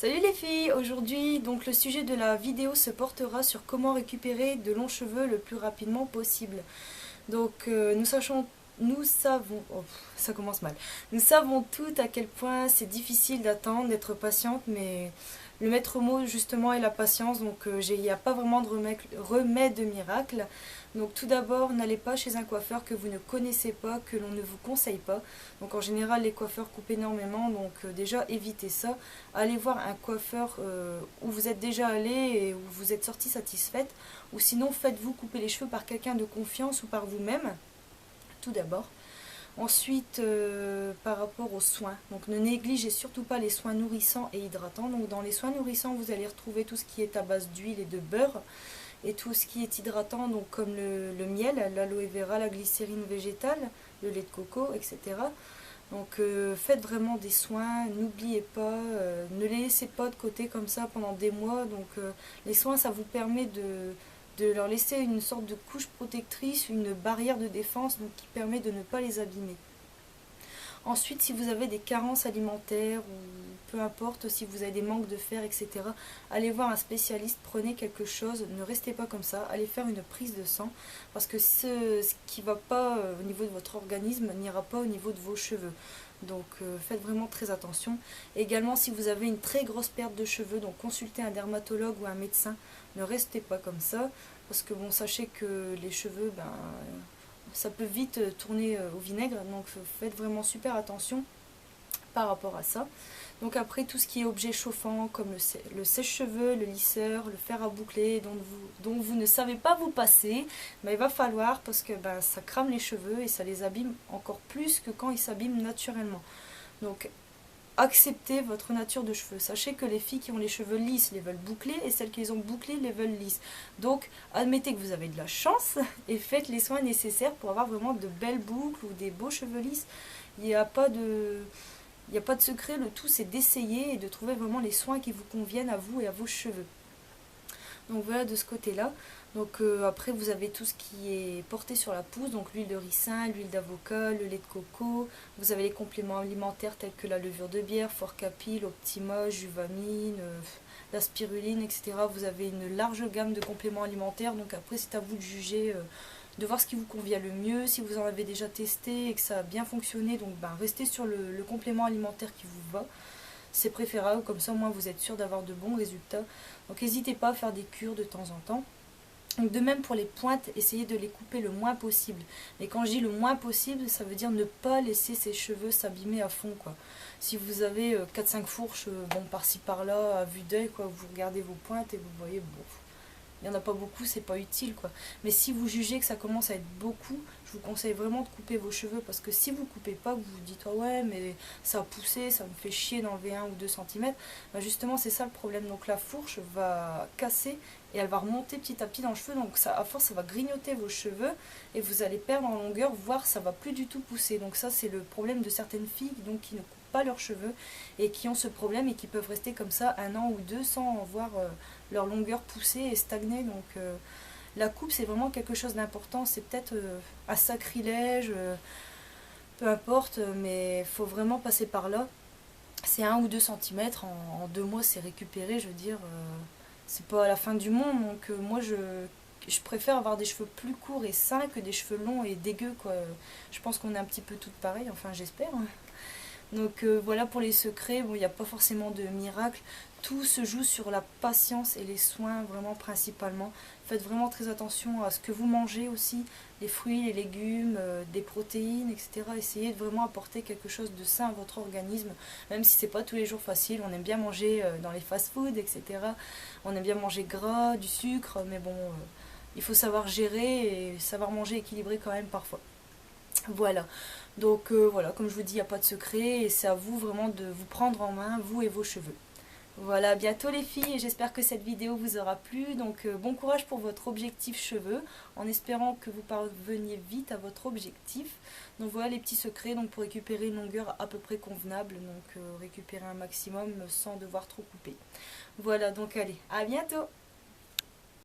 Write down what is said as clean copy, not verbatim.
Salut les filles, aujourd'hui donc le sujet de la vidéo se portera sur comment récupérer de longs cheveux le plus rapidement possible. Donc nous savons, oh, ça commence mal. Nous savons toutes à quel point c'est difficile d'attendre, d'être patiente, mais le maître mot justement est la patience. Donc il n'y a pas vraiment de remède miracle. Donc tout d'abord, n'allez pas chez un coiffeur que vous ne connaissez pas, que l'on ne vous conseille pas. Donc en général, les coiffeurs coupent énormément, donc déjà évitez ça. Allez voir un coiffeur où vous êtes déjà allé et où vous êtes sorti satisfaite. Ou sinon, faites-vous couper les cheveux par quelqu'un de confiance ou par vous-même, tout d'abord. Ensuite, par rapport aux soins, donc ne négligez surtout pas les soins nourrissants et hydratants. Donc dans les soins nourrissants, vous allez retrouver tout ce qui est à base d'huile et de beurre, et tout ce qui est hydratant, donc comme le miel, l'aloe vera, la glycérine végétale, le lait de coco, etc. Donc faites vraiment des soins, n'oubliez pas, ne les laissez pas de côté comme ça pendant des mois. Donc les soins, ça vous permet de leur laisser une sorte de couche protectrice, une barrière de défense, donc qui permet de ne pas les abîmer. Ensuite, si vous avez des carences alimentaires ou peu importe, si vous avez des manques de fer, etc., allez voir un spécialiste, prenez quelque chose, ne restez pas comme ça, allez faire une prise de sang, parce que ce qui ne va pas au niveau de votre organisme n'ira pas au niveau de vos cheveux. Donc faites vraiment très attention. Également, si vous avez une très grosse perte de cheveux, donc consultez un dermatologue ou un médecin, ne restez pas comme ça, parce que bon, sachez que les cheveux, ça peut vite tourner au vinaigre, donc faites vraiment super attention par rapport à ça. Donc après, tout ce qui est objet chauffant comme le sèche-cheveux, le lisseur, le fer à boucler dont vous ne savez pas vous passer, il va falloir, parce que ça crame les cheveux et ça les abîme encore plus que quand ils s'abîment naturellement. Donc acceptez votre nature de cheveux. Sachez que les filles qui ont les cheveux lisses les veulent bouclés et celles qui les ont bouclés les veulent lisses. Donc admettez que vous avez de la chance et faites les soins nécessaires pour avoir vraiment de belles boucles ou des beaux cheveux lisses. Il n'y a pas de... Il n'y a pas de secret, le tout c'est d'essayer et de trouver vraiment les soins qui vous conviennent à vous et à vos cheveux. Donc voilà de ce côté-là. Donc après vous avez tout ce qui est porté sur la pousse, donc l'huile de ricin, l'huile d'avocat, le lait de coco. Vous avez les compléments alimentaires tels que la levure de bière, Forcapil, Optima, Juvamine, la spiruline, etc. Vous avez une large gamme de compléments alimentaires. Donc après c'est à vous de juger, de voir ce qui vous convient le mieux. Si vous en avez déjà testé et que ça a bien fonctionné, donc restez sur le complément alimentaire qui vous va. C'est préférable, comme ça au moins vous êtes sûr d'avoir de bons résultats. Donc n'hésitez pas à faire des cures de temps en temps. Donc de même pour les pointes, essayez de les couper le moins possible. Mais quand je dis le moins possible, ça veut dire ne pas laisser ses cheveux s'abîmer à fond, quoi. Si vous avez 4-5 fourches, bon par-ci par-là, à vue d'œil, quoi, vous regardez vos pointes et vous voyez, bon, il n'y en a pas beaucoup, c'est pas utile, quoi. Mais si vous jugez que ça commence à être beaucoup, je vous conseille vraiment de couper vos cheveux, parce que si vous coupez pas, que vous vous dites, ah ouais, mais ça a poussé, ça me fait chier d'enlever 1 ou 2 cm, justement c'est ça le problème. Donc la fourche va casser et elle va remonter petit à petit dans le cheveu, donc ça, à force ça va grignoter vos cheveux et vous allez perdre en longueur, voire ça va plus du tout pousser. Donc ça c'est le problème de certaines filles donc, qui ne coupent pas leurs cheveux et qui ont ce problème et qui peuvent rester comme ça 1 an ou 2 sans voir leur longueur pousser et stagner. Donc la coupe c'est vraiment quelque chose d'important, c'est peut-être un sacrilège, peu importe, mais il faut vraiment passer par là. C'est 1 ou 2 cm, en 2 mois c'est récupéré, je veux dire, c'est pas à la fin du monde. Donc moi je préfère avoir des cheveux plus courts et sains que des cheveux longs et dégueux, quoi. Je pense qu'on est un petit peu toutes pareilles, enfin j'espère. Donc voilà pour les secrets. Bon, il n'y a pas forcément de miracle. Tout se joue sur la patience et les soins, vraiment principalement. Faites vraiment très attention à ce que vous mangez aussi, les fruits, les légumes, des protéines, etc. Essayez de vraiment apporter quelque chose de sain à votre organisme, même si c'est pas tous les jours facile. On aime bien manger dans les fast-foods, etc. On aime bien manger gras, du sucre, mais bon, il faut savoir gérer et savoir manger équilibré quand même parfois. Voilà, donc voilà, comme je vous dis, il n'y a pas de secret et c'est à vous vraiment de vous prendre en main, vous et vos cheveux. Voilà, à bientôt les filles, et j'espère que cette vidéo vous aura plu. Donc bon courage pour votre objectif cheveux, en espérant que vous parveniez vite à votre objectif. Donc voilà les petits secrets donc pour récupérer une longueur à peu près convenable, donc récupérer un maximum sans devoir trop couper. Voilà, donc allez, à bientôt.